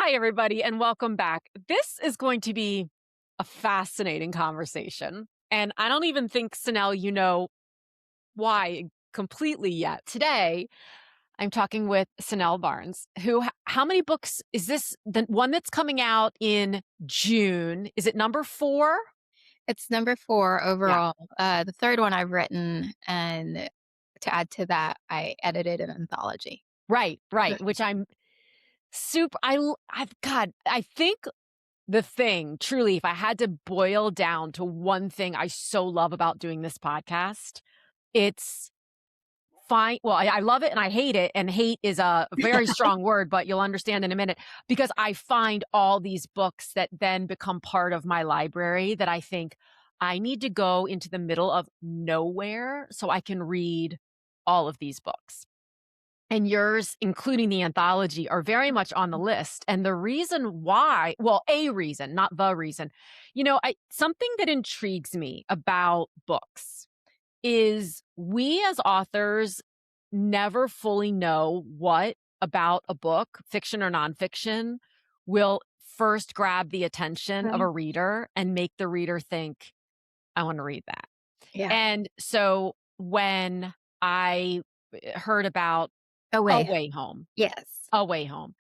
Hi, everybody, and welcome back. This is going to be a fascinating conversation. And I don't even think, Cinelle, you know why completely yet. Today, I'm talking with Cinelle Barnes, who, how many books is this? The one that's coming out in June? Is it number 4? It's number 4 Yeah. overall. The third one I've written, and to add to that, I edited an anthology. Right, right. Which I'm super, God, I think the thing, truly, if I had to boil down to one thing I so love about doing this podcast, it's fine. Well, I love it and I hate it. And hate is a very strong word, but you'll understand in a minute because I find all these books that then become part of my library that I think I need to go into the middle of nowhere so I can read all of these books. And yours, including the anthology, are very much on the list. And the reason why, well, a reason, not the reason, something that intrigues me about books is we as authors never fully know what about a book, fiction or nonfiction, will first grab the attention of Right. a reader and make the reader think, I want to read that. Yeah. And so when I heard about Away. Away Home, Yes. Away Home,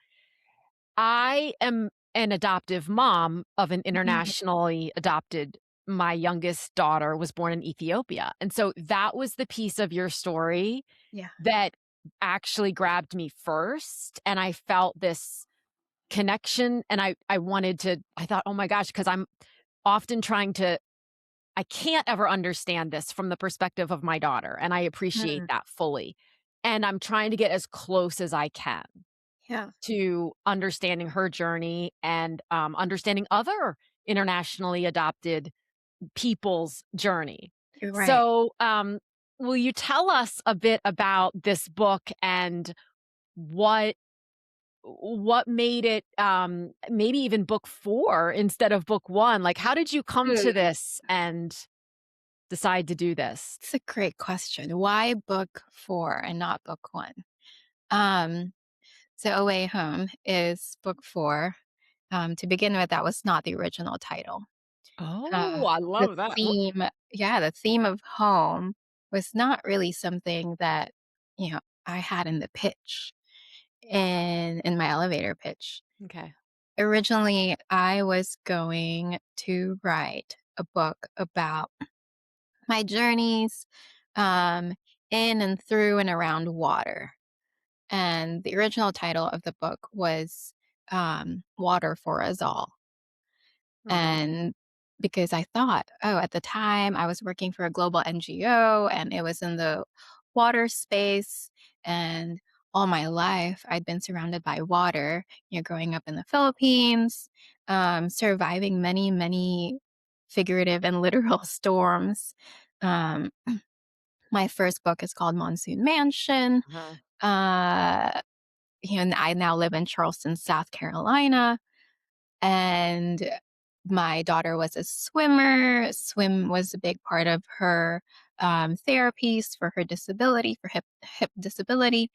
I am an adoptive mom of an Mhm. internationally adopted. My youngest daughter was born in Ethiopia. And so that was the piece of your story Yeah. that actually grabbed me first. And I felt this connection. And I wanted to, I thought, oh my gosh, because I'm often trying to, I can't ever understand this from the perspective of my daughter. And I appreciate Mm. that fully. And I'm trying to get as close as I can Yeah. to understanding her journey and understanding other internationally adopted people's journey. You're right. So, will you tell us a bit about this book and what made it maybe even book 4 instead of book 1? Like, how did you come to Mm. this and decide to do this? It's a great question. Why book 4 and not book 1? Um, so Away Home is book 4. To begin with, that was not the original title. Oh, Uh, I the love that. theme of home was not really something that, I had in the pitch, in my elevator pitch. Okay. Originally, I was going to write a book about my journeys, um, in and through and around water. And the original title of the book was, Water for Us All. Oh. And because I thought, oh, at the time I was working for a global NGO and it was in the water space. And all my life I'd been surrounded by water, growing up in the Philippines, surviving many, many figurative and literal storms. Um, my first book is called Monsoon Mansion. Uh-huh. Uh, and I now live in Charleston, South Carolina. And my daughter was a swimmer. Swim was a big part of her therapies for her disability, for hip disability.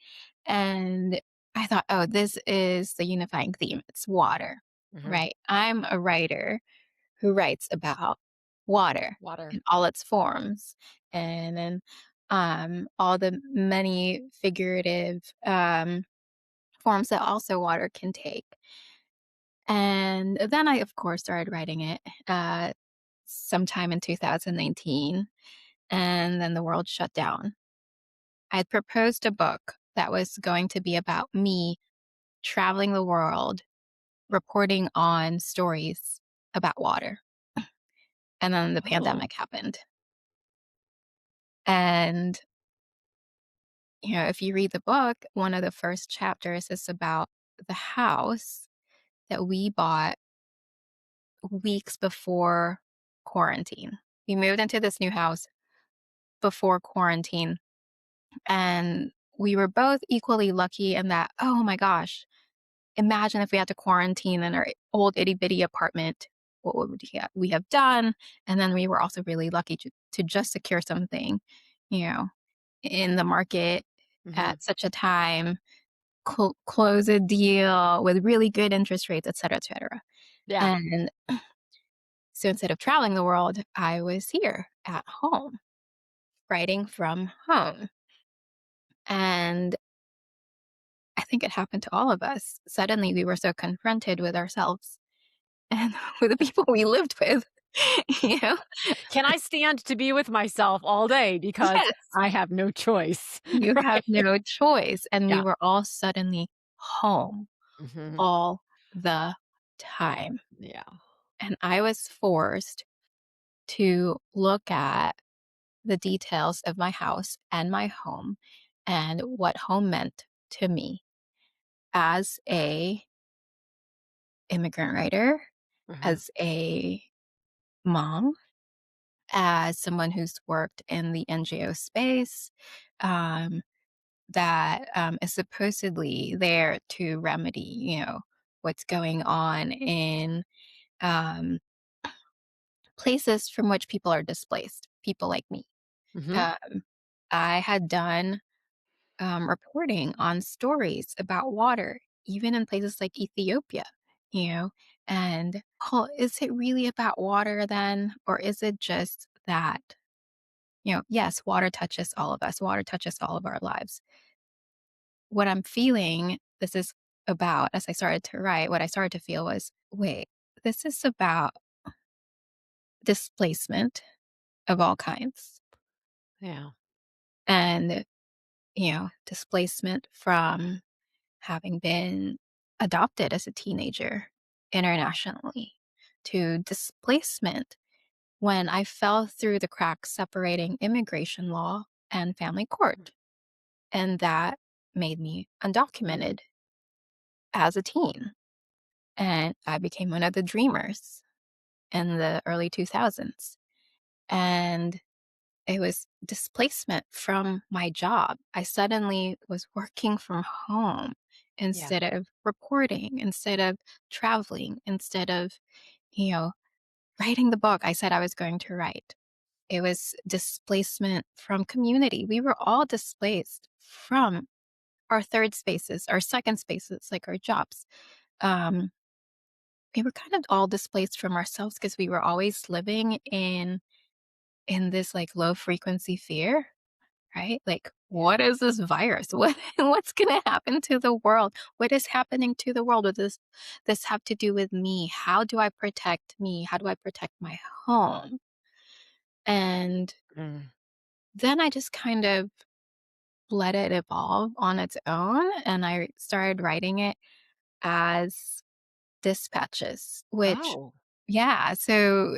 And I thought, oh, this is the unifying theme. It's water, Mhm. right? I'm a writer who writes about water Water. in all its forms, and then all the many figurative forms that also water can take. And then I, of course, started writing it sometime in 2019, and then the world shut down. I had proposed a book that was going to be about me traveling the world, reporting on stories about water. And then the Oh. pandemic happened. And, if you read the book, one of the first chapters is about the house that we bought weeks before quarantine. We moved into this new house before quarantine. And we were both equally lucky in that, oh my gosh, imagine if we had to quarantine in our old itty bitty apartment. What would we have done? And then we were also really lucky to just secure something, you know, in the market Mhm. at such a time. close a deal with really good interest rates, et cetera, et cetera. Yeah. And so instead of traveling the world, I was here at home, writing from home. And I think it happened to all of us. Suddenly, we were so confronted with ourselves and with the people we lived with, you know? Can I stand to be with myself all day because Yes. I have no choice, You have right? no choice. And we Yeah. were all suddenly home Mhm. all the time. Yeah. And I was forced to look at the details of my house and my home and what home meant to me as a immigrant writer, Mhm. as a mom, as someone who's worked in the NGO space, um, that is supposedly there to remedy, what's going on in um, places from which people are displaced, people like me. Mhm. Um, I had done reporting on stories about water, even in places like Ethiopia, you know, and oh, is it really about water then? Or is it just that, yes, water touches all of us, water touches all of our lives. What I'm feeling this is about as I started to write, what I started to feel was wait, this is about displacement of all kinds. Yeah. And, displacement from having been adopted as a teenager internationally to displacement when I fell through the cracks separating immigration law and family court. And that made me Mm. undocumented as a teen. And I became one of the dreamers in the early 2000s. And it was displacement from my job. I suddenly was working from home Yeah. instead of reporting, instead of traveling, instead of, you know, writing the book I said I was going to write. It was displacement from community. We were all displaced from our third spaces, our second spaces, like our jobs. Um, we were kind of all displaced from ourselves because we were always living in this like low frequency fear. Right? Like, Yeah. what is this virus? What's gonna happen to the world? What is happening to the world? What does this have to do with me? How do I protect me? How do I protect my home? And Mm. then I just kind of let it evolve on its own, and I started writing it as dispatches, which Oh. yeah, so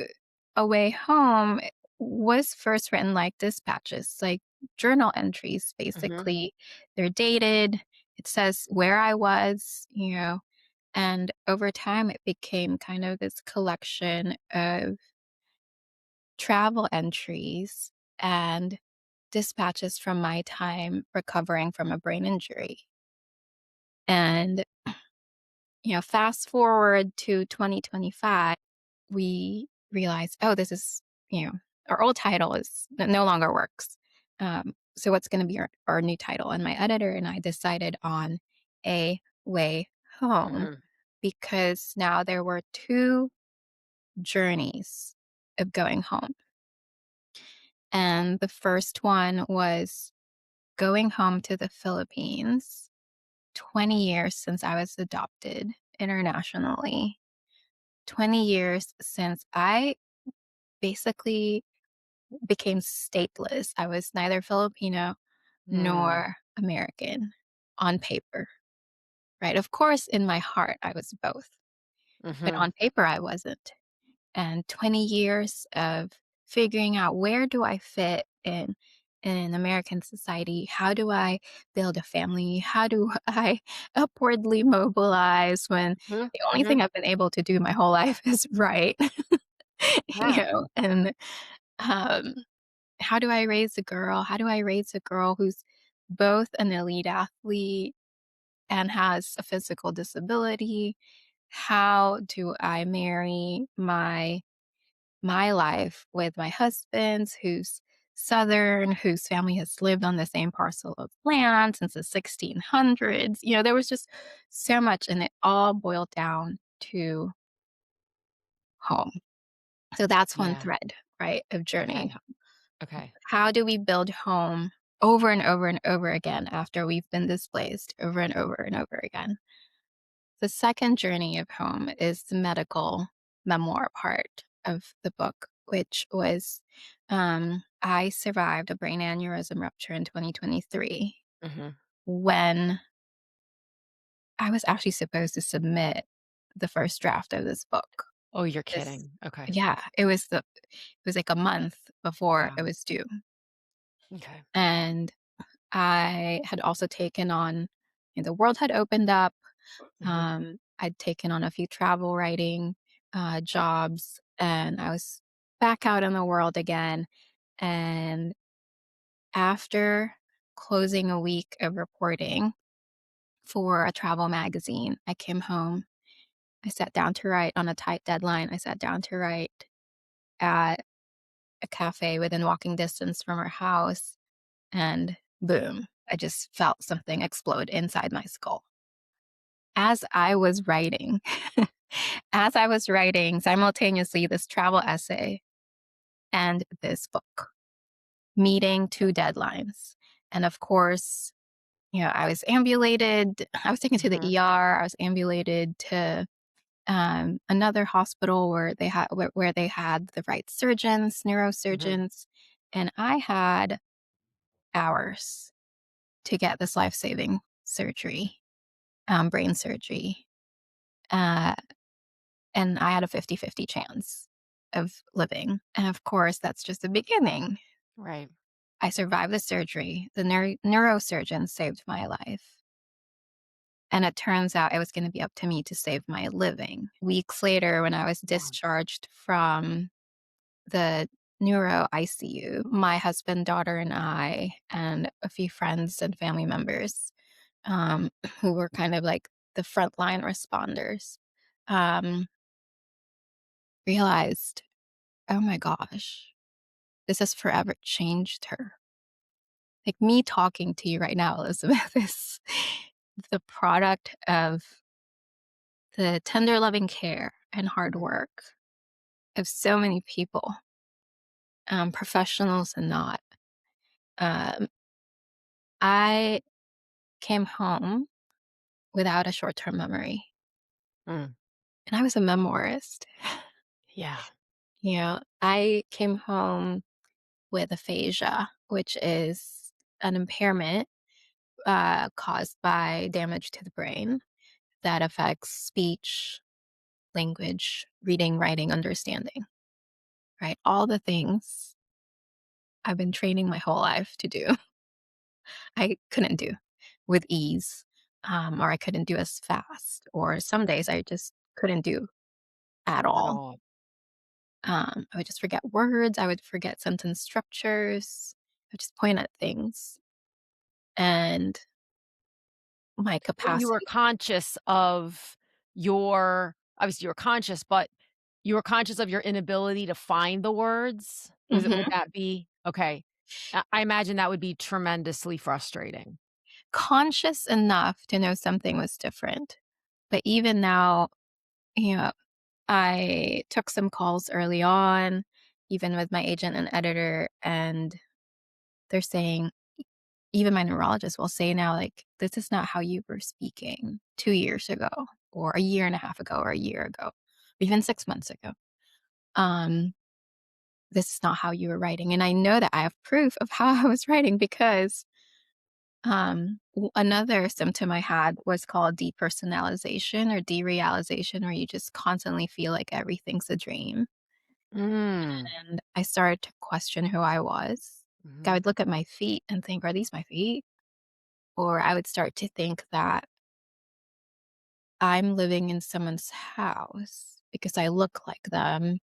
Away Home was first written like dispatches, like journal entries, Mhm. basically. They're dated. It says where I was, and over time it became kind of this collection of travel entries and dispatches from my time recovering from a brain injury. And fast forward to 2025, we realized, oh, this is, our old title is no longer works. So what's going to be our new title? And my editor and I decided on A Way Home Mhm. because now there were two journeys of going home. And the first one was going home to the Philippines, 20 years since I was adopted internationally. 20 years since I basically became stateless. I was neither Filipino Mm. nor American on paper, right? Of course, in my heart, I was both, but Mhm. on paper, I wasn't. And 20 years of figuring out where do I fit in American society? How do I build a family? How do I upwardly mobilize when Mhm. the only Mhm. thing I've been able to do my whole life is write? Yeah. And um, how do I raise a girl? How do I raise a girl who's both an elite athlete and has a physical disability? How do I marry my life with my husband's who's Southern, whose family has lived on the same parcel of land since the 1600s. There was just so much, and it all boiled down to home. So that's one Yeah. thread, right, of journeying Okay. home. Okay. How do we build home over and over and over again after we've been displaced over and over and over again? The second journey of home is the medical memoir part of the book, which was I survived a brain aneurysm rupture in 2023 Mhm. when I was actually supposed to submit the first draft of this book. Oh, you're This kidding. Okay. Yeah, it was like a month before Yeah. it was due. Okay. And I had also taken on, the world had opened up. Mhm. I'd taken on a few travel writing jobs, and I was back out in the world again. And after closing a week of reporting for a travel magazine, I came home. I sat down to write on a tight deadline. I sat down to write at a cafe within walking distance from our house, and boom, I just felt something explode inside my skull. As I was writing, as I was writing simultaneously this travel essay and this book, meeting two deadlines. And of course, I was ambulated. I was taken to the Mhm. ER. I was ambulated to another hospital where they had the right surgeons, Mhm. neurosurgeons, and I had hours to get this life saving surgery, brain surgery. Uh, and I had a 50-50 chance of living. And of course, that's just the beginning. Right. I survived the surgery. The neurosurgeon saved my life. And it turns out it was going to be up to me to save my living. Weeks later, when I was Wow. discharged from the neuro ICU, my husband, daughter, and I, and a few friends and family members, um, who were kind of like the frontline responders, um, realized, oh my gosh, this has forever changed her. Like me talking to you right now, Elizabeth, is the product of the tender loving care and hard Mhm. work of so many people, professionals and not. Um, I came home without a short term memory, Mm. and I was a memoirist. Yeah. I came home with aphasia, which is an impairment caused by damage to the brain that affects speech, language, reading, writing, understanding, right? All the things I've been training my whole life to do, I couldn't do with ease, or I couldn't do as fast, or some days I just couldn't do at At all. all. I would just forget words, I would forget sentence structures, I would just point at things, and my But you were capacity. conscious of your obviously, you were conscious, but you were conscious of your inability to find the words? Would Mhm. that be okay. I imagine that would be tremendously frustrating. Conscious enough to know something was different, but even now, you know, I took some calls early on, even with my agent and editor, and they're saying, even my neurologist will say now, like, this is not how you were speaking 2 years ago, or a year and a half ago, or a year ago, even 6 months ago. Um, this is not how you were writing. And I know that I have proof of how I was writing because another symptom I had was called depersonalization or derealization, where you just constantly feel like everything's a dream. Mm. And I started to question who I was. I Mhm. would look at my feet and think, are these my feet? Or I would start to think that I'm living in someone's house because I look like them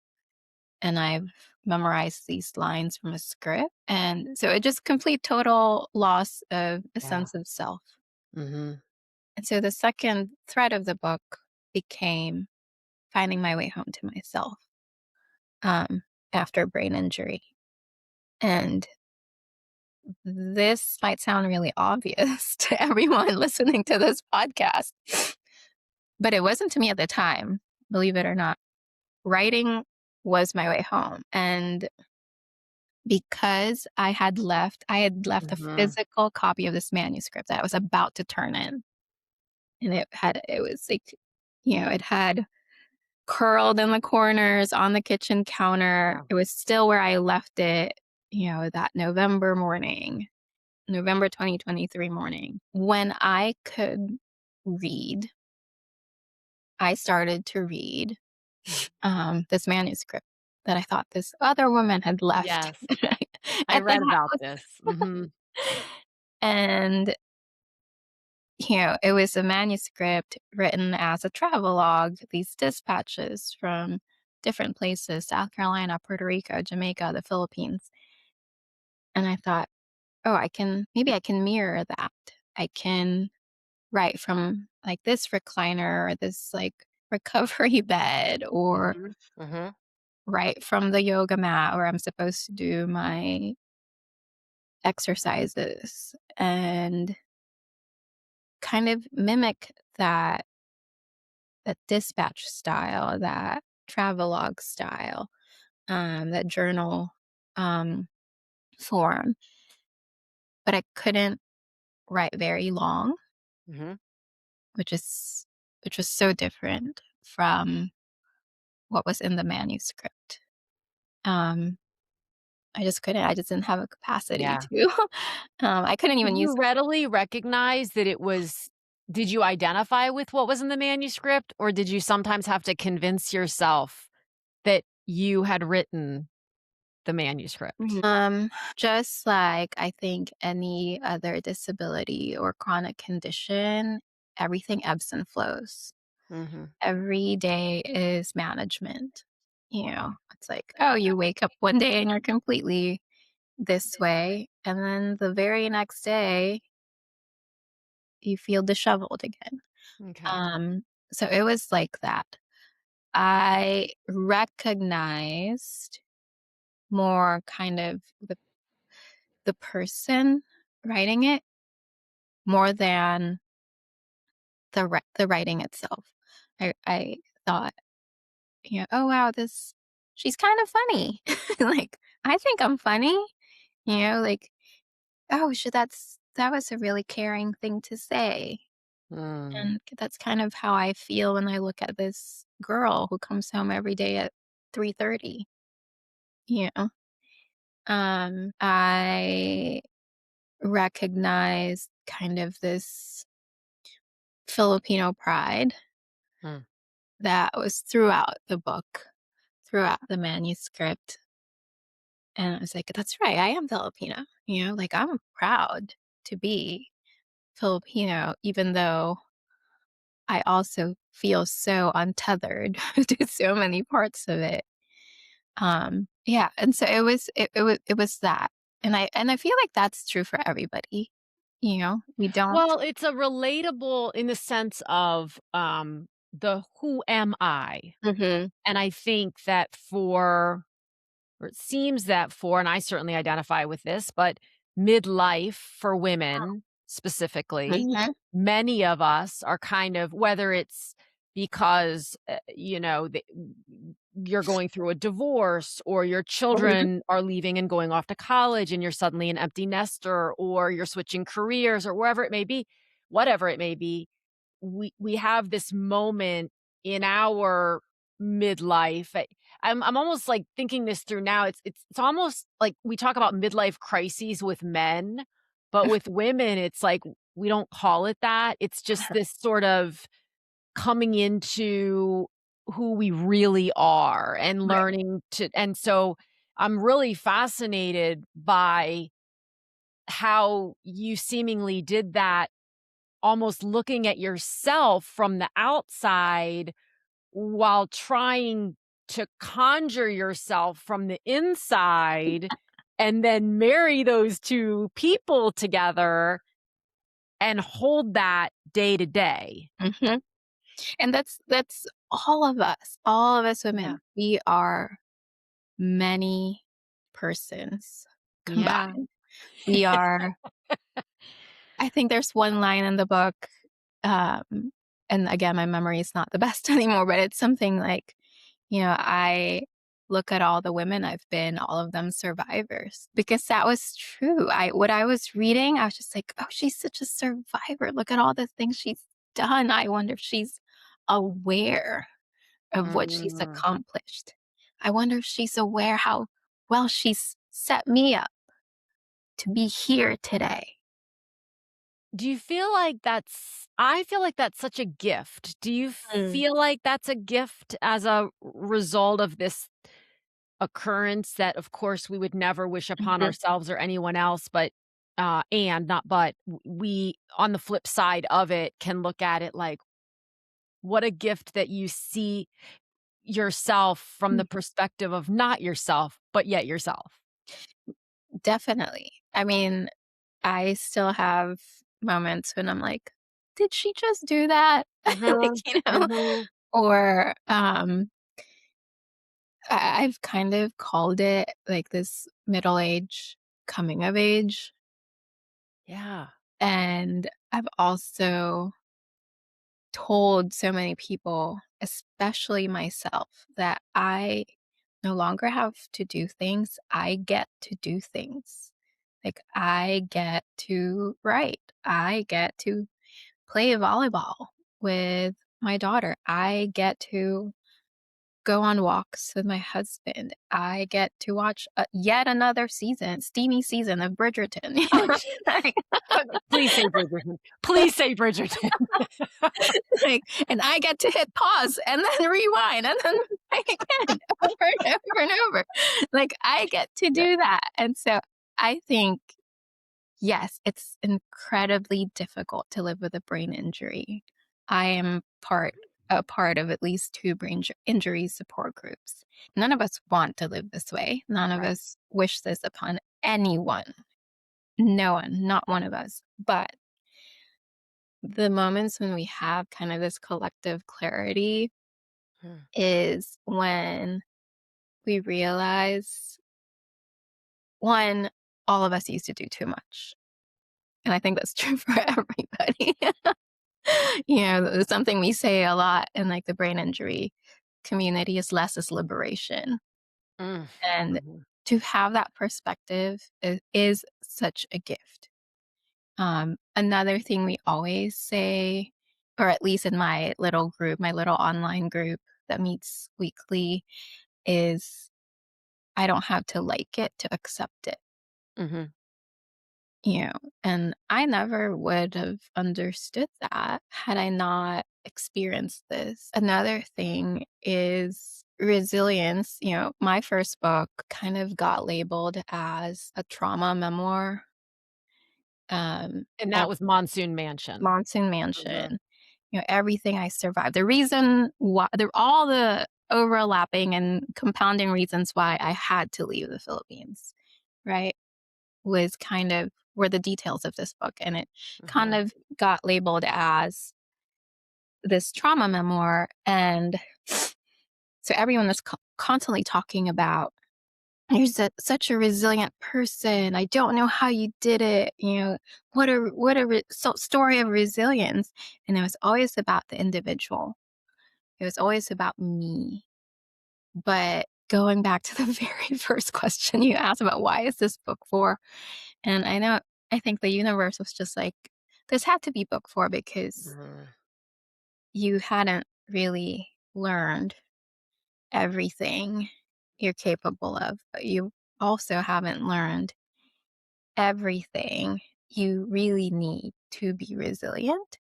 and I've memorized these lines from a script. And so it just complete total loss of a Yeah. sense of self. Mhm. And so the second thread of the book became finding my way home to myself, um, after a brain injury. And this might sound really obvious to everyone listening to this podcast, but it wasn't to me at the time, believe it or not. Writing was my way home, and because I had left a Mhm. physical copy of this manuscript that I was about to turn in, and it was like, it had curled in the corners on the kitchen counter. Yeah. It was still where I left it, that November morning, November 2023 morning. When I could read, I started to read Mhm. this manuscript that I thought this other woman had left Yes. I at the read about house. this. Mhm. And, it was a manuscript written as a travelogue, these dispatches from different places: South Carolina, Puerto Rico, Jamaica, the Philippines. And I thought, oh, maybe I can mirror that. I can write from like this recliner or this like recovery bed, or Mhm. Mhm. write from the yoga mat where I'm supposed to do my exercises, and kind of mimic that dispatch style, that travelogue style, that journal um, form. But I couldn't write very long, Mhm. which is which was so different from what was in the manuscript. Um, I just couldn't. I just didn't have a capacity Yeah. to. I couldn't Did even use. you readily recognize that it was did you identify with what was in the manuscript, or did you sometimes have to convince yourself that you had written the manuscript? Just like I think any other disability or chronic condition, everything ebbs and flows. Mhm. Every day is management. It's like, oh, you wake up one day and you're completely this way. And then the very next day, you feel disheveled again. Okay. Um, so it was like that. I recognized more kind of the person writing it more than the writing itself. I thought, oh wow, this she's kind of funny. Like, I think I'm funny, like, oh, that was a really caring thing to say. Mm. And that's kind of how I feel when I look at this girl who comes home every day at 3:30. You know, I recognize kind of this Filipino pride Mm. that was throughout the book, throughout the manuscript. And I was like, that's right, I am Filipino. Like, I'm proud to be Filipino, even though I also feel so untethered to so many parts of it. Yeah, and so it was that. And I feel like that's true for everybody. We don't. Well, it's a relatable in the sense of, the "who am I?" Mhm. And I think that for or it seems that for and I certainly identify with this, but midlife for women specifically, Mhm. many of us are kind of whether it's because, you're going through a divorce or your Mhm. children are leaving and going off to college and you're suddenly an empty nester or you're switching careers or wherever it may be, whatever it may be, we have this moment in our midlife. I'm almost, like, thinking this through now. It's almost like we talk about midlife crises with men, but with women, it's like we don't call it that. It's just this sort of coming into who we really are and Right. learning to and so I'm really fascinated by how you seemingly did that, almost looking at yourself from the outside while trying to conjure yourself from the inside and then marry those 2 people together and hold that day to day. Mhm. And that's all of us Yeah. women. We are many persons Yeah. combined. We are I think there's one line in the book, um, and again, my memory is not the best anymore, but it's something like, I look at all the women I've been, all of them survivors, because that was true. What I was reading, I was just like, "Oh, she's such a survivor. Look at all the things she's done. I wonder if she's aware of what she's Mm. accomplished. I wonder if she's aware how well she's set me up to be here today." Do you feel like I feel like that's such a gift. Do you Mm, feel like that's a gift as a result of this occurrence that, of course, we would never wish upon mhm, ourselves or anyone else, but, and not but, we, on the flip side of it, can look at it like, what a gift that you see yourself from mm. the perspective of not yourself, but yet yourself. Definitely. I mean, I still have moments when I'm like, "Did she just do that?" Like, Mhm, mhm. Or, I've kind of called it, like, this middle age coming of age, Yeah. and I've also told so many people, especially myself, that I no longer have to do things, I get to do things. Like, I get to write, I get to play volleyball with my daughter, I get to go on walks with my husband, I get to watch, yet another season, steamy season of Bridgerton, Oh, Like please say Bridgerton. Please say Bridgerton. like, and I get to hit pause and then rewind and then play again over and over and over. Like, I get to Yeah, do that. And so I think, yes, it's incredibly difficult to live with a brain injury. I am a part of at least two injury support groups. None of us want to live this way. None of right. us wish this upon anyone. No one, not one of us. But the moments when we have kind of this collective clarity Mm. is when we realize, one, all of us used to do too much. And I think that's true for everybody. Something we say a lot in like the brain injury community is less is liberation. Mm. And Mhm. to have that perspective is such a gift. Another thing we always say, or at least in my little group, my little online group that meets weekly, is I don't have to like it to accept it, Mhm. you know, and I never would have understood that had I not experienced this. Another thing is resilience. My first book kind of got labeled as a trauma memoir. And that At was Monsoon Mansion. Monsoon Mhm. Mansion, everything I survived. The reason why, all the overlapping and compounding reasons why I had to leave the Philippines, right? Was kind of were the details of this book, and it kind Mhm. of got labeled as this trauma memoir, and so everyone was constantly talking about, "You're such a resilient person. I don't know how you did it. What a story of resilience." And it was always about the individual. It was always about me. But going back to the very first question you asked about why is this book for? And I think the universe was just like, this had to be book 4 because Mhm. you hadn't really learned everything you're capable of, but you also haven't learned everything you really need to be resilient.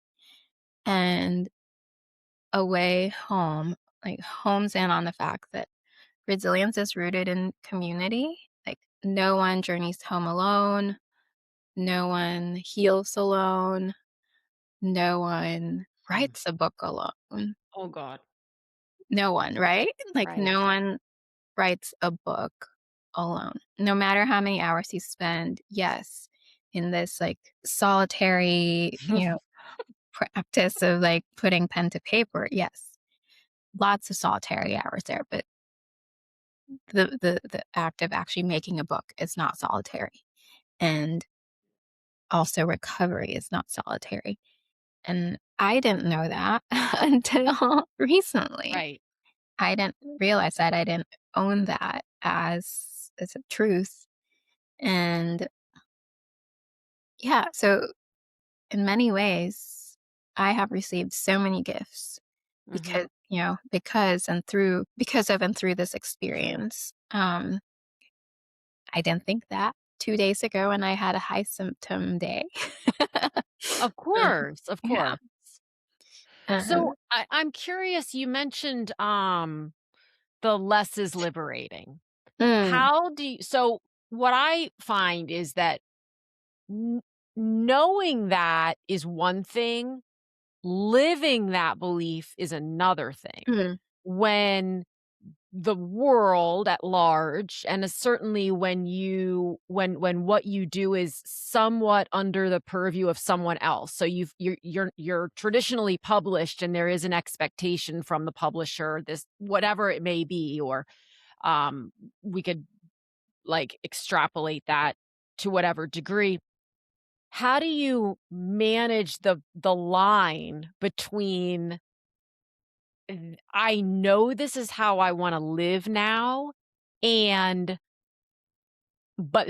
And a way home, like, homes in on the fact that resilience is rooted in community. Like, no one journeys home alone, no one heals alone, no one Mm. writes a book alone. Oh god. No one, right? Like, Right. no one writes a book alone. No matter how many hours you spend, yes, in this, like, solitary, practice of, like, putting pen to paper, yes, lots of solitary hours there, but the act of actually making a book is not solitary. and also recovery is not solitary. And I didn't know that until recently. Right. I didn't realize that. I didn't own that as a truth. And yeah, so in many ways, I have received so many gifts Mhm. because of and through this experience. I didn't think that 2 days ago when I had a high symptom day. Of Um, course, of yeah. course. So Um, I'm curious, you mentioned the less is liberating. mm, How do you so what I find is that kn knowing that is one thing, living that belief is another thing. mm, When the world at large, and certainly when what you do is somewhat under the purview of someone else. So you're traditionally published, and there is an expectation from the publisher, this whatever it may be, or um, we could like extrapolate that to whatever degree. How do you manage the line between I know this is how I wanna live now, and but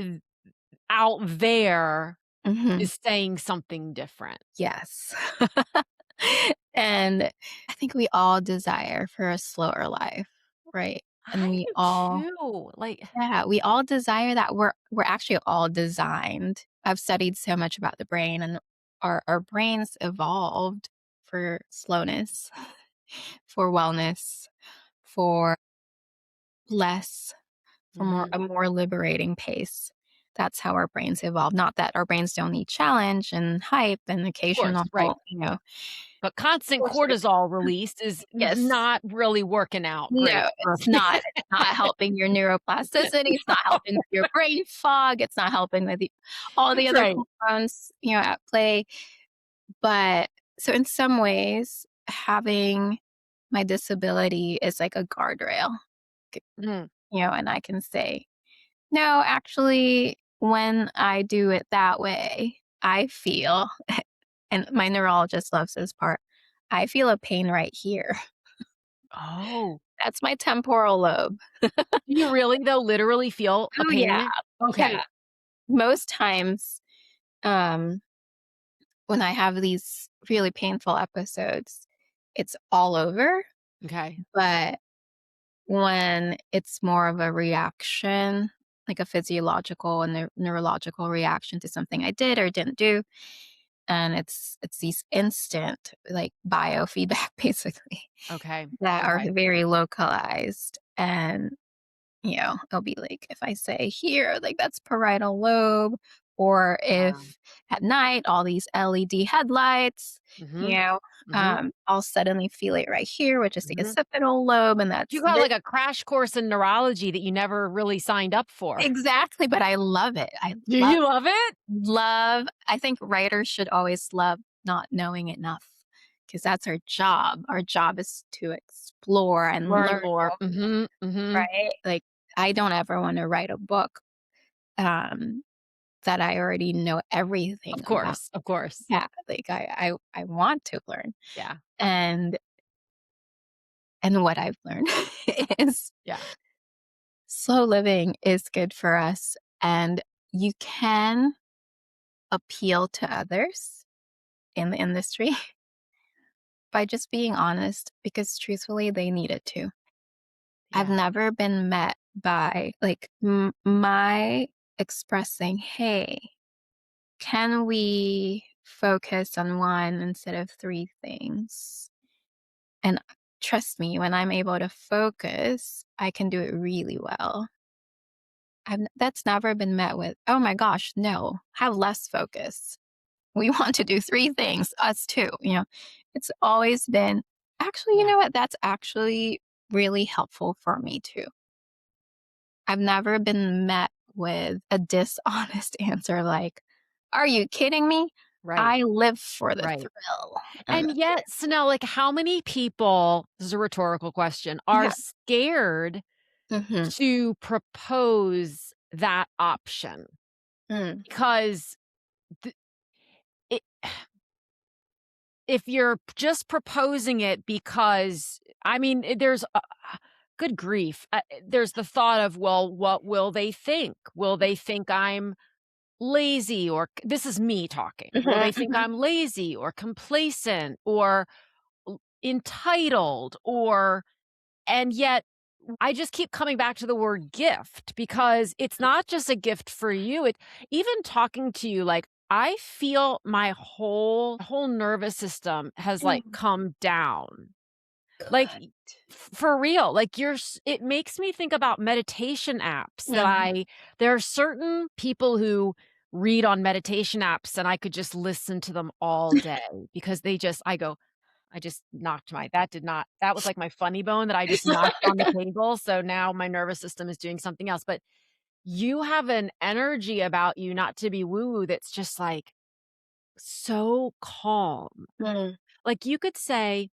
out there mhm. is saying something different. Yes. And I think we all desire for a slower life, right? And I we do all too, like yeah, we all desire that. We're actually all designed. I've studied so much about the brain, and our brains evolved for slowness, for wellness, for less, for mhm, a more liberating pace. That's how our brains evolve. Not that our brains don't need challenge and hype and of course, occasional, right, but constant forcing. cortisol release is Yes. not really working out great No, for it's not. It's not helping your neuroplasticity, it's not helping with your brain fog, it's not helping with all the other Right, hormones, at play. But so in some ways, having my disability is like a guardrail, c mhm, and I can say, "No, actually, when I do it that way, I feel" and my neurologist loves this part, "I feel a pain right here." oh, That's my temporal lobe. do you really though literally feel a Oh, yeah. pain? Yeah. Okay, Most times, um, when I have these really painful episodes, it's all over, okay, but when it's more of a reaction, like a physiological and neurological reaction to something I did or didn't do, and it's these instant, like, biofeedback, basically, okay, that are okay, very localized, and it'll be like if I say here, like that's parietal lobe, or wow, if at night all these LED headlights, you mhm, know, mhm, I'll suddenly feel it right here, which is the mhm. occipital lobe, and You that's got this like a crash course in neurology that you never really signed up for. exactly, but I love it. I Do love you love it? love. I think writers should always love not knowing enough because that's our job. Our job is to explore and Learn learn more. more, Mhm, mhm. right? Like I don't ever want to write a book. Um, that I already know everything Of about. course, of course. Yeah, like I want to learn. Yeah, And what I've learned is yeah, slow living is good for us, and you can appeal to others in the industry by just being honest because truthfully they need it too. I've yeah, never been met by like my expressing, "Hey, can we focus on one instead of three things?" And trust me, when I'm able to focus, I can do it really well. That's never been met with, "Oh my gosh, no, have less focus. We want to do three things, us too." It's always been, actually, you yeah. know what? That's actually really helpful for me too. I've never been met with a dishonest answer like, "Are you kidding me? Right, I live for the right. thrill." And And yet, so now, like, how many people, this is a rhetorical question, are yeah. scared Mhm. to propose that option? Mm. because th- it, if you're just proposing it because, I mean, there's good grief. There's the thought of, well, what will they think? Will they think I'm lazy, or this is me talking. Will Mhm, they think mhm. I'm lazy or complacent or entitled, or and yet I just keep coming back to the word gift because it's not just a gift for you. It even talking to you, like, I feel my whole nervous system has like Mm. come down. Like, Good. for real, like, it makes me think about meditation apps that Mhm. there are certain people who read on meditation apps and I could just listen to them all day because I just knocked my that did not that was like my funny bone that I just knocked on the table, so now my nervous system is doing something else, but you have an energy about you, not to be woo-woo, that's just, like, so calm. Mm. Like, you could say,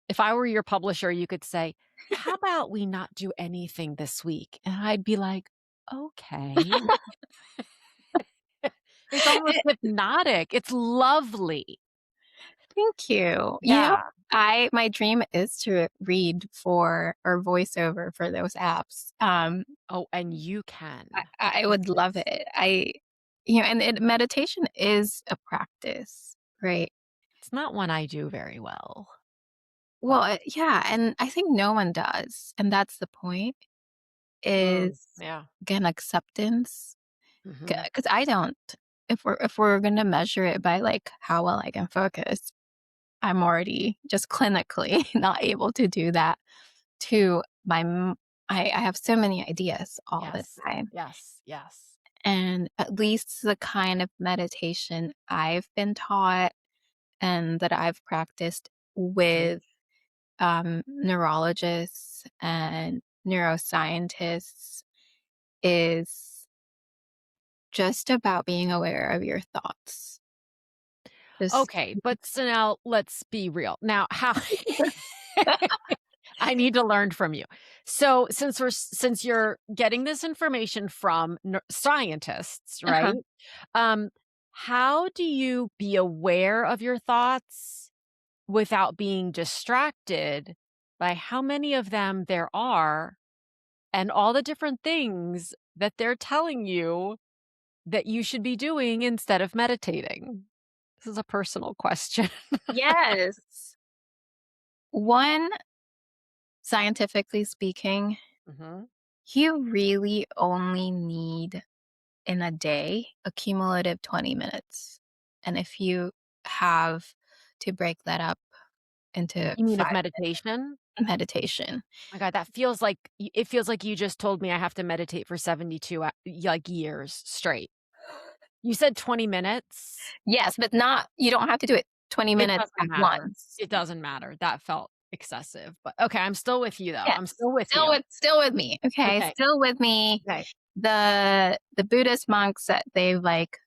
if I were your publisher, you could say, "How about we not do anything this week?" And I'd be like, "Okay." It's almost hypnotic. It's lovely. Thank you. Yeah. My dream is to read for or voiceover for those apps. Oh, and you can. I would love It's it. And meditation is a practice, right? it's not one I do very well, Well, but yeah, and I think no one does, and that's the point, is, yeah. again, acceptance. Mhm. Because I don't. If we're gonna measure it by, like, how well I can focus, I'm already just clinically not able to do that to my m I have so many ideas all the Yes. time, Yes. Yes. and at least the kind of meditation I've been taught and that I've practiced Mhm. with, neurologists and neuroscientists is just about being aware of your thoughts. Just Okay, but so now let's be real. Now, how I need to learn from you. So, since you're getting this information from scientists, right? Uh-huh. Um, how do you be aware of your thoughts without being distracted by how many of them there are and all the different things that they're telling you that you should be doing instead of meditating? This is a personal question. Yes. One, scientifically speaking, Mhm. you really only need in a day a cumulative 20 minutes. And if you have to break that up into You mean of 5-minute meditation? meditation. My god, that feels like it feels like you just told me I have to meditate for 72 like, years straight. You said 20 minutes? Yes, but not you don't have to do it 20 It minutes doesn't at matter. once. It doesn't matter. That felt excessive, but okay, I'm still with you, though. I'm Yes. still with you. Still with me. Okay, Okay, still with me. okay. The Buddhist monks that they've, like,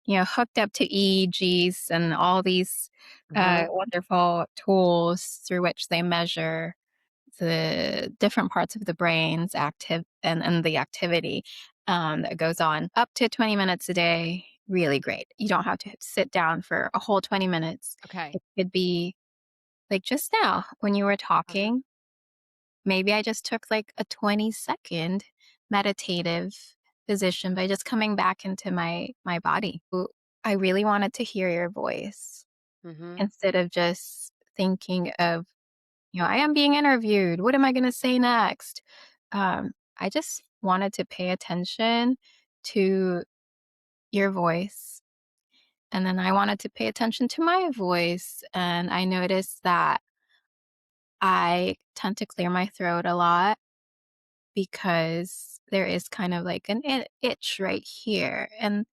hooked up to EEGs and all these, Mhm. wonderful tools through which they measure the different parts of the brain's active and the activity, that goes on up to 20 minutes a day, really great. You don't have to sit down for a whole 20 minutes. Okay. It could be like just now when you were Uh-huh. talking, maybe I just took like a 20-second meditative position by just coming back into my body. I really wanted to hear your voice Mhm. instead of just thinking of, I am being interviewed. What am I going to say next? I just wanted to pay attention to your voice. And then I wanted to pay attention to my voice. And I noticed that I tend to clear my throat a lot because there is kind of like an itch right here. And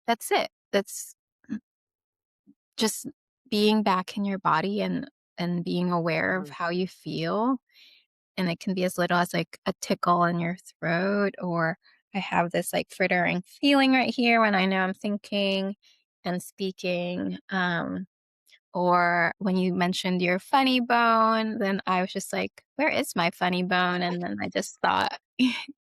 that's it. That's just being back in your body and being aware of Mhm. how you feel. And it can be as little as like a tickle in your throat, or I have this like frittering feeling right here when I know I'm thinking and speaking. Or when you mentioned your funny bone, then I was just like, where is my funny bone? And then I just thought,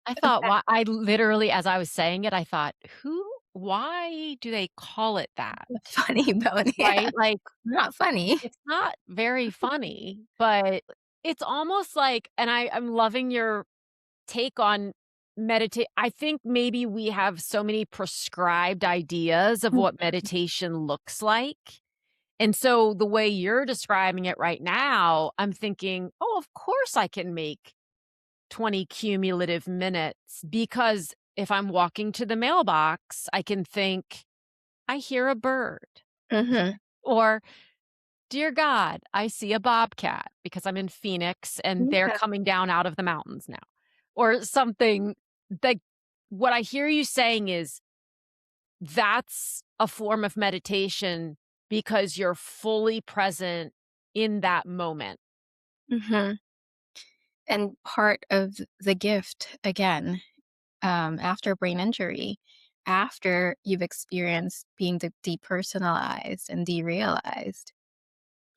I thought, why I literally, as I was saying it, I thought, "Who why do they call it that? Funny bone, yeah. Right? Like, Not funny. it's not very funny, but it's almost like and I'm loving your take on meditate. I think maybe we have so many prescribed ideas of what meditation looks like. And so the way you're describing it right now, I'm thinking, "Oh, of course I can make 20 cumulative minutes because if I'm walking to the mailbox, I can think, I hear a bird Mhm. or dear God, I see a bobcat because I'm in Phoenix and they're Yeah. coming down out of the mountains now. Or something that what I hear you saying is that's a form of meditation because you're fully present in that moment. Mhm. And part of the gift, again, after brain injury, after you've experienced being depersonalized and derealized,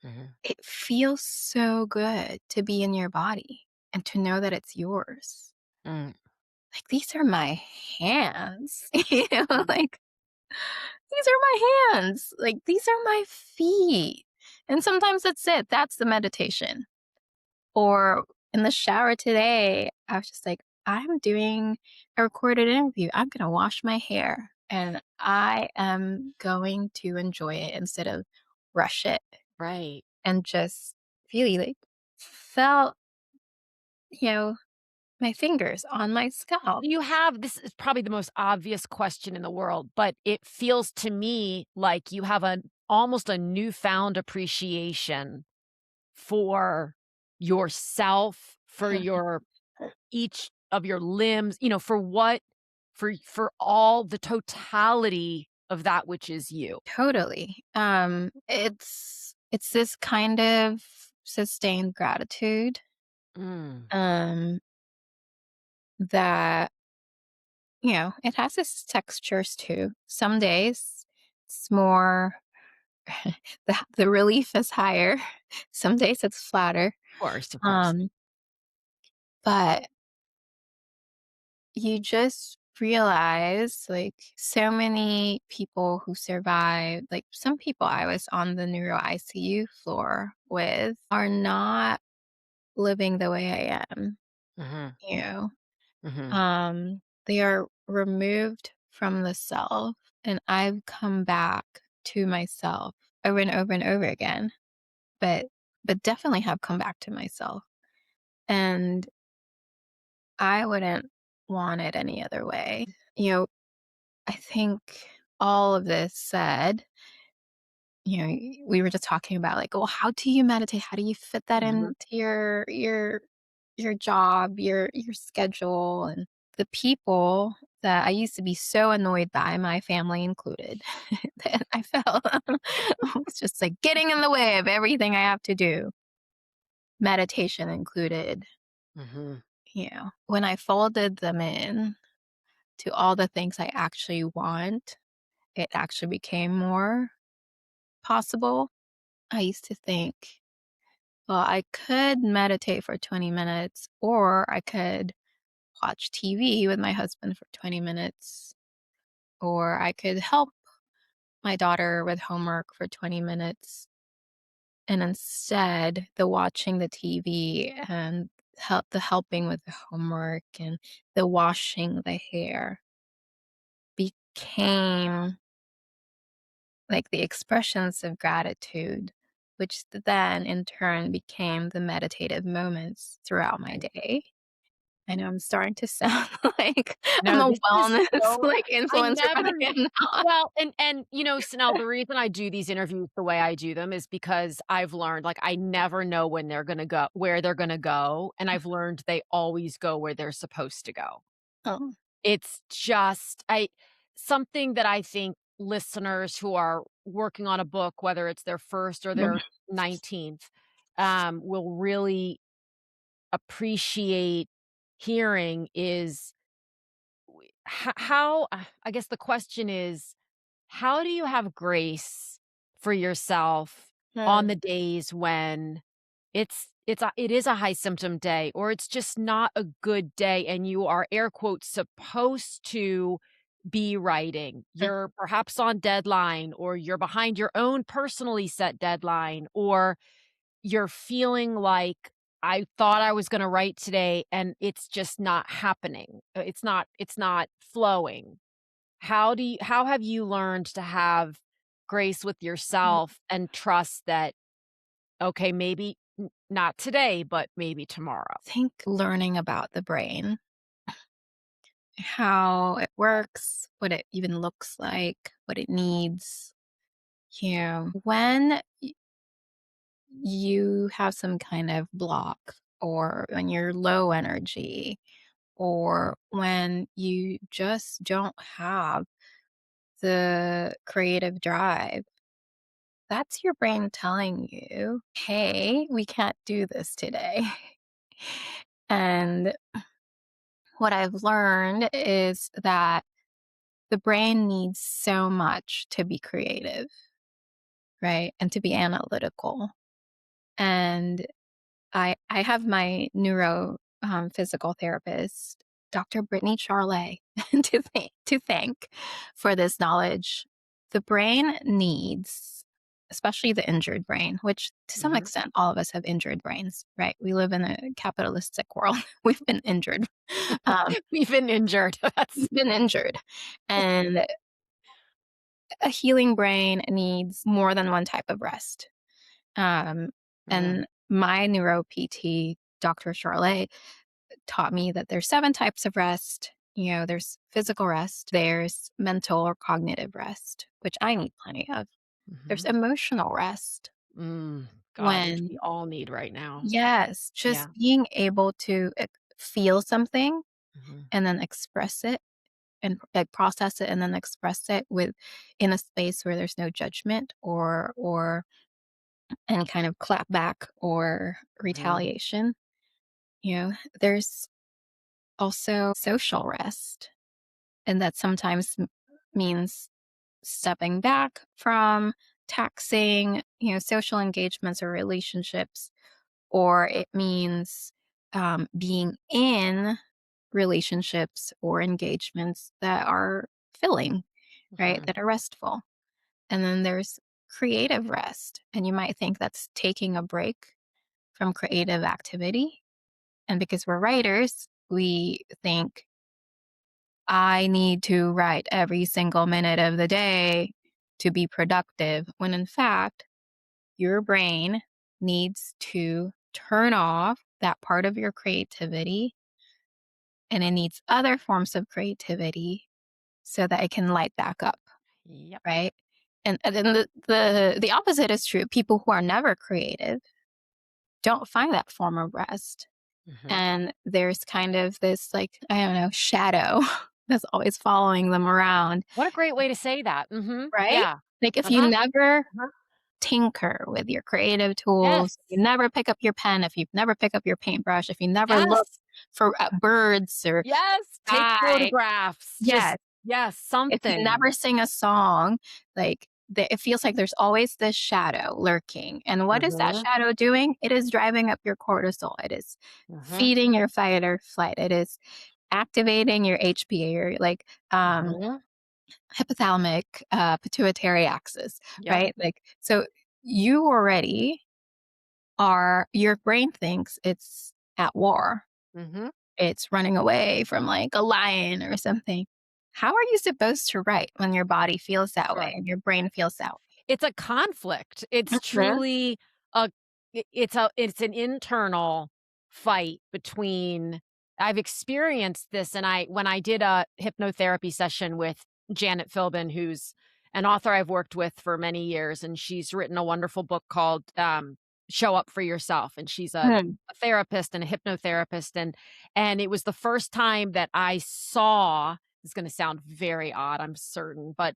Mhm. it feels so good to be in your body and to know that it's yours. Mm, Like, these are my hands, you know, mm. like, these are my hands, like, these are my feet. And sometimes that's it, that's the meditation. Or in the shower today, I was just like, I'm doing a recorded interview. I'm going to wash my hair and I am going to enjoy it instead of rush it Right. and just really like felt, you know, my fingers on my scalp. You have this is probably the most obvious question in the world, but it feels to me like you have an almost a newfound appreciation for yourself, for your each of your limbs, for what for all the totality of that which is you. Totally. It's this kind of sustained gratitude Mm, um that it has its textures too. Some days it's more the relief is higher. Some days it's flatter. of course, of course. Um, but you just realize like so many people who survive, like some people I was on the neuro ICU floor with are not living the way I am, Mhm, you know. mhm. They are removed from the self, and I've come back to myself over and over and over again, but definitely have come back to myself, and I wouldn't want it any other way. I think all of this said, we were just talking about like, well, how do you meditate? How do you fit that Mhm. into your job, your schedule, and the people that I used to be so annoyed by, my family included, that I felt was just like getting in the way of everything I have to do, meditation included. Mhm. When I folded them in to all the things I actually want, it actually became more possible. I used to think, well, I could meditate for 20 minutes, or I could watch TV with my husband for 20 minutes, or I could help my daughter with homework for 20 minutes. And instead, the watching the TV and the helping with the homework and the washing the hair became like the expressions of gratitude, which then in turn became the meditative moments throughout my Right. day. I know I'm starting to sound like I'm No, a this is wellness, so like, I influencer, but never I am not. well, and, Snell, the reason I do these interviews the way I do them is because I've learned, like, I never know when they're gonna go where they're gonna go, and I've learned they always go where they're supposed to go. Oh. It's just I something that I think listeners who are working on a book, whether it's their first or Mhm. their 19th, will really appreciate hearing is how I guess the question is, how do you have grace for yourself on Mm. the days when it is a high symptom day or it's just not a good day and you are air quotes supposed to be writing. You're perhaps on deadline, or you're behind your own personally set deadline, or you're feeling like, I thought I was gonna write today and it's just not happening. It's not flowing. How have you learned to have grace with yourself and trust that, okay, maybe not today, but maybe tomorrow? Think learning about the brain, how it works, what it even looks like, what it needs. When you have some kind of block, or when you're low energy, or when you just don't have the creative drive, that's your brain telling you, hey, we can't do this today. And what I've learned is that the brain needs so much to be creative, right? And to be analytical. And I have my physical therapist, Dr. Brittany Charlet, to thank for this knowledge. The brain needs, especially the injured brain, which to some Mhm. extent all of us have injured brains, right? We live in a capitalistic world. We've been injured. Um, We've been injured. That's we've been injured, and a healing brain needs more than one type of rest. Um, Mm, and my neuro PT, Dr. Charlet, taught me that there's 7 types of rest. There's physical rest, there's mental or cognitive rest, which I need plenty of. There's mhm. emotional rest God, which when we all need right now. yes, Yeah. just being able to feel something Mhm, and then express it and like process it and then express it with in a space where there's no judgment or any kind of clap back or mhm, retaliation. There's also social rest. And that sometimes means stepping back from taxing, social engagements or relationships, or it means being in relationships or engagements that are filling, right? mhm. That are restful. And then there's creative rest. And you might think that's taking a break from creative activity. And because we're writers, we think I need to write every single minute of the day to be productive, when in fact, your brain needs to turn off that part of your creativity and it needs other forms of creativity so that it can light back up, Yep. right? And then the opposite is true. People who are never creative don't find that form of rest. Mhm. And there's kind of this, like, I don't know, shadow that's always following them around. What a great way to say that. Mhm. Right? Yeah. Like, if you Uh-huh, never uh-huh. tinker with your creative Yes. tools, if you never pick up your pen, if you never pick up your paintbrush, if you never look Yes. for, birds or Yes. Take sky. photographs. Just Yes. yes, If you something. never sing a song, like, it feels like there's always this shadow lurking, and what is that Mhm, shadow doing? It is driving up your cortisol, it is mhm, feeding your fight or flight, it is activating your HPA, your, like, mhm. hypothalamic, pituitary axis, Yep. right? Like, so you already your brain thinks it's at war. Mhm. It's running away from like a lion or something. How are you supposed to write when your body feels that way Sure. and your brain feels that It's a conflict. It's way? truly a it's an internal fight between I've experienced this, and I when I did a hypnotherapy session with Janet Philbin, who's an author I've worked with for many years, and she's written a wonderful book called, Show Up for Yourself, and she's Mhm. a therapist and a hypnotherapist, and it was the first time that I saw it's gonna sound very odd, I'm certain, but,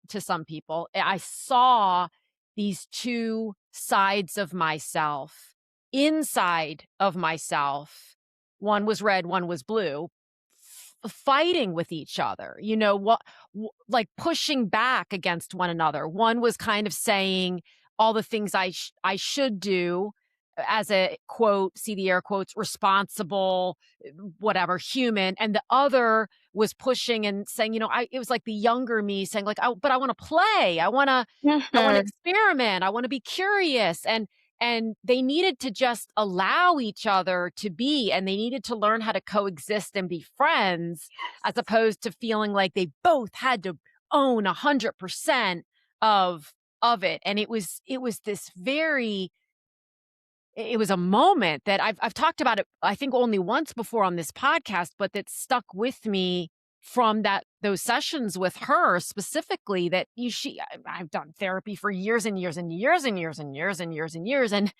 to some people. I saw these 2 sides of myself, inside of myself. One was red, one was blue, fighting with each other, what like, pushing back against one another. One was kind of saying all the things I should do, as a quote, see the air quotes, responsible, whatever, human. And the other was pushing and saying, it was like the younger me saying like, but I want to play. I want to Mhm. experiment. I want to be curious. And they needed to just allow each other to be, and they needed to learn how to coexist and be friends, as opposed to feeling like they both had to own 100% of it. And it was this very it was a moment that I've talked about it, I think only once before on this podcast, but that stuck with me from those sessions with her specifically. That I've done therapy for years and years and years and years and years and years and years and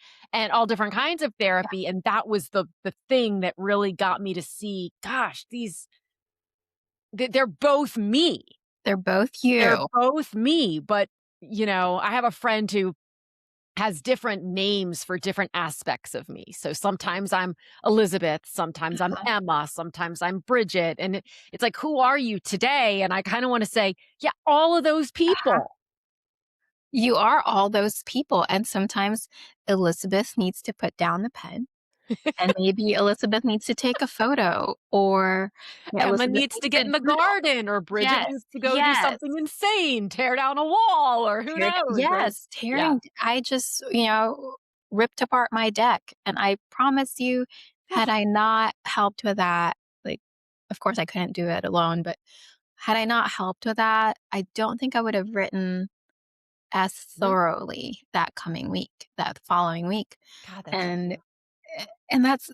all different kinds of Yeah, therapy. And that was the thing that really got me to see, gosh, they're both me. they're both They're you. both me. But I have a friend who has different names for different aspects of me. So sometimes I'm Elizabeth, sometimes I'm Uh-huh. Emma, sometimes I'm Bridget. And it's like, who are you today? And I kind of want to say, yeah, all of those Uh-huh. people. You are all those people, and sometimes Elizabeth needs to put down the pen, and maybe Elizabeth needs to take a photo, or Emma Elizabeth needs needs to get to in the doodle. garden, or Bridget Yes, needs to go do yes. something insane, tear down a wall, or who knows? Yes, Yeah. tearing I just, ripped apart my deck, and I promise you, had Yeah. I not helped with that, like, of course, I couldn't do it alone, but had I not helped with that, I don't think I would have written as Mhm. thoroughly that following week, God, that's and true. and that's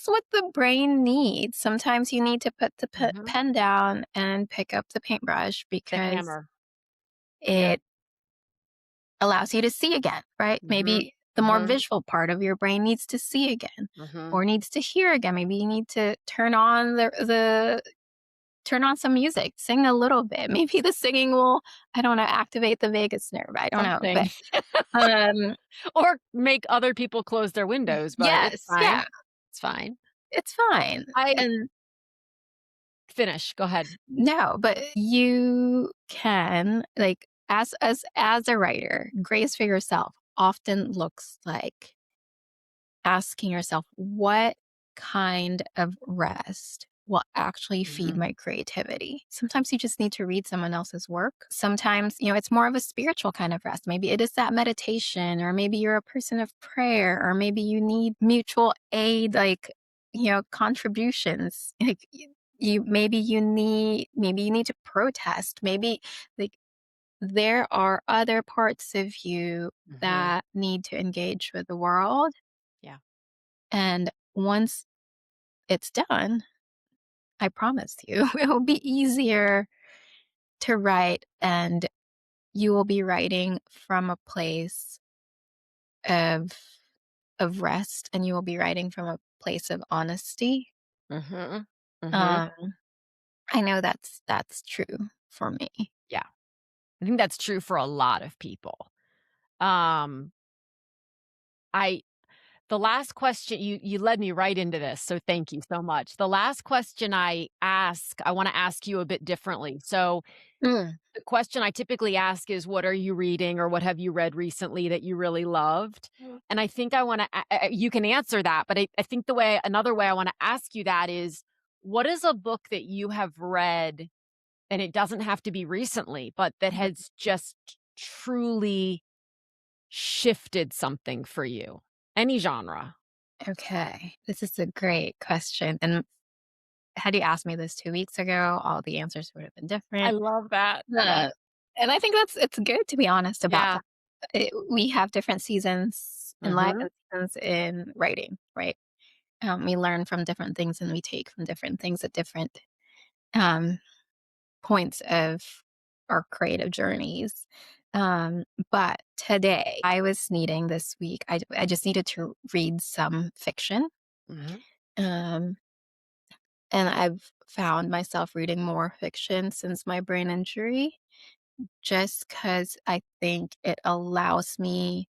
what the brain needs. Sometimes you need to put the Mhm. pen down and pick up the paintbrush The because hammer. Yep. it allows you to see again, right? Mhm. Maybe the more Mhm. visual part of your brain needs to see again Mhm. or needs to hear again. Maybe you need to turn on some music, sing a little bit. Maybe the singing will, I don't know, activate the vagus nerve. I don't know. Something. But um Or make other people close their windows, but it's yes, fine. yeah, It's fine. it's fine. I And finish. Go ahead. no, but you can, like, as a writer, grace for yourself often looks like asking yourself, what kind of rest will actually feed Mhm. my creativity? Sometimes you just need to read someone else's work. Sometimes, it's more of a spiritual kind of rest. Maybe it is that meditation, or maybe you're a person of prayer, or maybe you need mutual aid, like, contributions. Like, maybe you need to protest. Maybe, like, there are other parts of you Mhm. that need to engage with the world, Yeah. and once it's done, I promise you, it will be easier to write, and you will be writing from a place of rest, and you will be writing from a place of honesty. Mhm. Mhm. Um, I know that's true for me. Yeah. I think that's true for a lot of people. Um, I the last question, you led me right into this, so thank you so much. The last question I wanna ask you a bit differently. So, Mm, the question I typically ask is, "What are you reading, or what have you read recently that you really loved?" And I think I wanna you can answer that, but I think another way I wanna ask you that is, what is a book that you have read, and it doesn't have to be recently, but that mhm. has just truly shifted something for you? Any genre. Okay, this is a great question, and had you asked me this 2 weeks ago, all the answers would have been I different. love that. Yeah. Uh, and I think it's good to be honest about Yeah. that. We have different seasons in life Mhm. and seasons in writing, right? We learn from different things and we take from different things at different um, points of our creative journeys. But today, I was needing this week, I just needed to read some fiction. Mhm. Um, and I've found myself reading more fiction since my brain injury, just because I think it allows me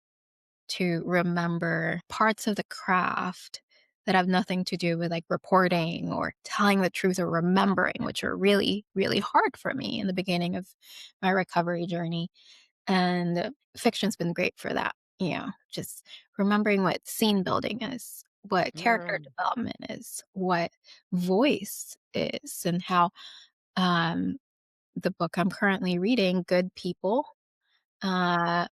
to remember parts of the craft that have nothing to do with, like, reporting or telling the truth or remembering, which are really, really hard for me in the beginning of my recovery journey. And fiction's been great for that. just remembering what scene building is, what character Mm. development is, what voice is, and how um, the book I'm currently reading, Good People, uh,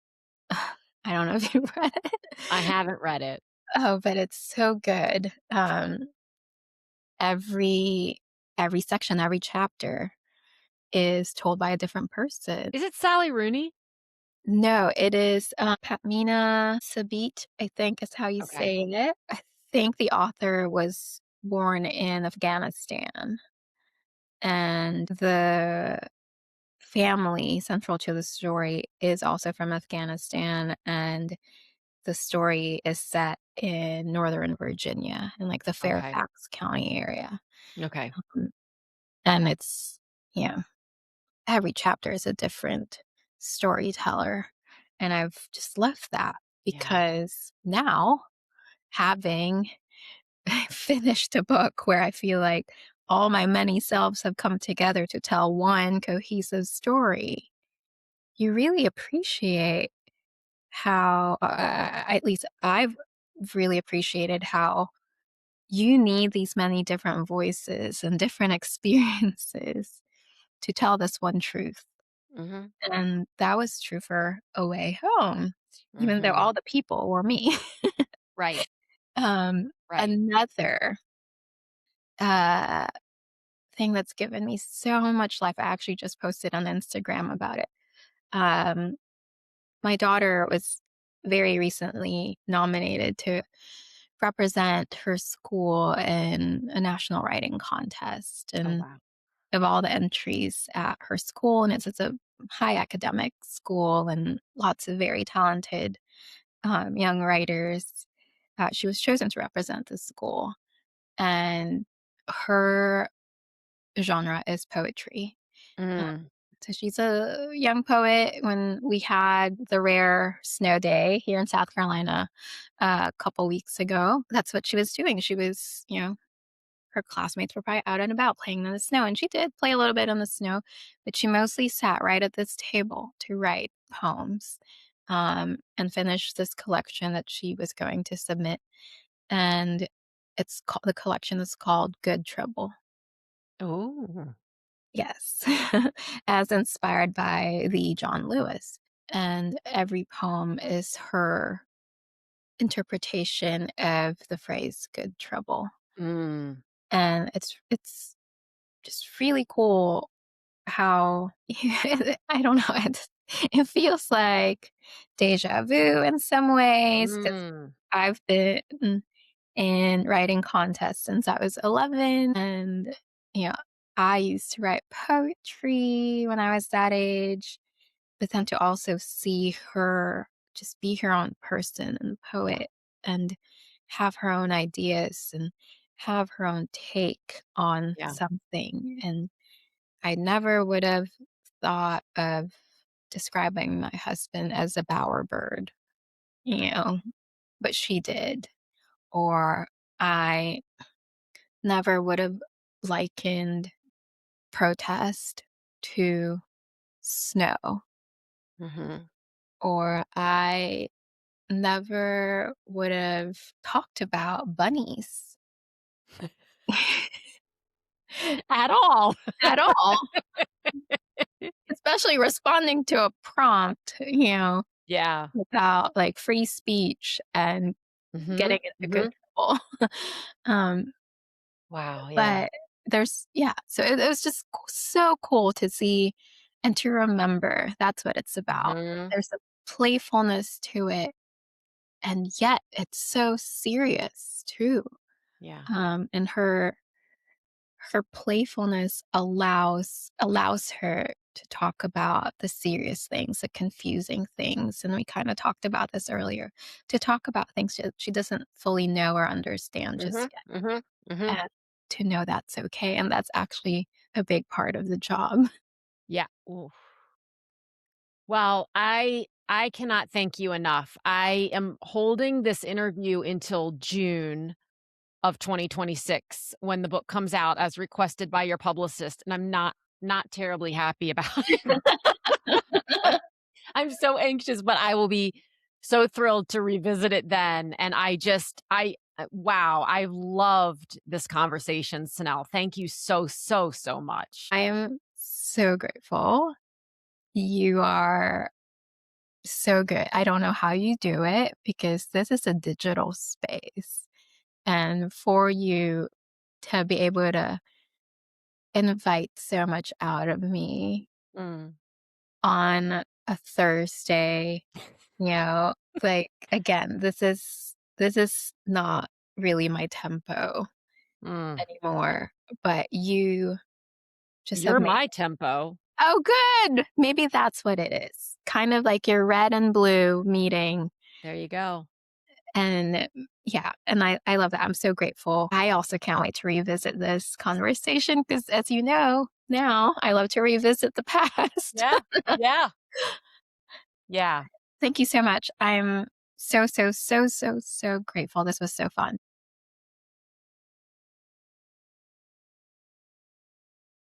I don't know if you read it. I haven't read it. Oh, but it's so good. Every every section, every chapter is told by a different person. Is it Sally Rooney? No, it is, Patmina Sabit, I think is how you Okay. say it. I think the author was born in Afghanistan, and the family central to the story is also from Afghanistan, and the story is set in Northern Virginia in, like, the Okay. Fairfax County area, Okay. um, and it's yeah. Every chapter is a different storyteller, and I've just left that Yeah. because now, having finished a book where I feel like all my many selves have come together to tell one cohesive story, you really appreciate how, at least I've really appreciated how you need these many different voices and different experiences to tell this one truth. Mhm. And that was true for Away Home, even though Mhm. all the people were me. Right. Right. Another, uh, thing that's given me so much life, I actually just posted on Instagram about it. Um, my daughter was very recently nominated to represent her school in a national writing contest, Oh, and wow. of all the entries at her school, and it's a high academic school and lots of very talented young writers. She was chosen to represent the school, and her genre is poetry. Uh, Mm. so she's a young poet. When we had the rare snow day here in South Carolina a couple weeks ago, that's what she was doing. She was, her classmates were probably out and about playing in the snow, and she did play a little bit in the snow, but she mostly sat right at this table to write poems, and finish this collection that she was going to submit. And the collection is called Good Trouble. Oh. Yes, as inspired by the John Lewis. And every poem is her interpretation of the phrase good trouble. Mm. And it's just really cool how I don't know, it feels like deja vu in some ways because Mm. I've been in writing contests since I was 11, and, you know, I used to write poetry when I was that age, but then to also see her just be her own person and Yeah. poet and have her own ideas and have her own take on Yeah. something, and I never would have thought of describing my husband as a bowerbird, you know, but she did. Or I never would have likened protest to snow. Mhm. Or I never would have talked about bunnies At all. at all, especially responding to a prompt, Yeah. about like free speech and Mhm. getting into good Mhm. trouble. um, Wow, yeah. but so it was just so cool to see and to remember that's what it's about. Mhm. There's a playfulness to it, and yet it's so serious too. Yeah. And her playfulness allows her to talk about the serious things, the confusing things, and we kind of talked about this earlier, to talk about things she doesn't fully know or understand Mhm. just yet, Mhm. Mhm. and to know that's okay, and that's actually a big part of the job. Yeah. Oof. Well, I cannot thank you enough. I am holding this interview until June of 2026 when the book comes out as requested by your publicist, and I'm not terribly happy about it. I'm so anxious, but I will be so thrilled to revisit it then. And wow, I loved this conversation, Cinelle. Thank you so, so, so much. I am so grateful. You are so good. I don't know how you do it because this is a digital space. And for you to be able to invite so much out of me Mm, on a Thursday, like again, this is not really my tempo mm. anymore, but you just have You're made my tempo. Oh, good. Maybe that's what it is. Kind of like your red and blue meeting. There you go. And yeah, and I love that. I'm so grateful. I also can't wait to revisit this conversation because, as you know, now I love to revisit the past. Yeah. Yeah. Yeah. Thank you so much. I'm so, so, so, so, so grateful. This was so fun.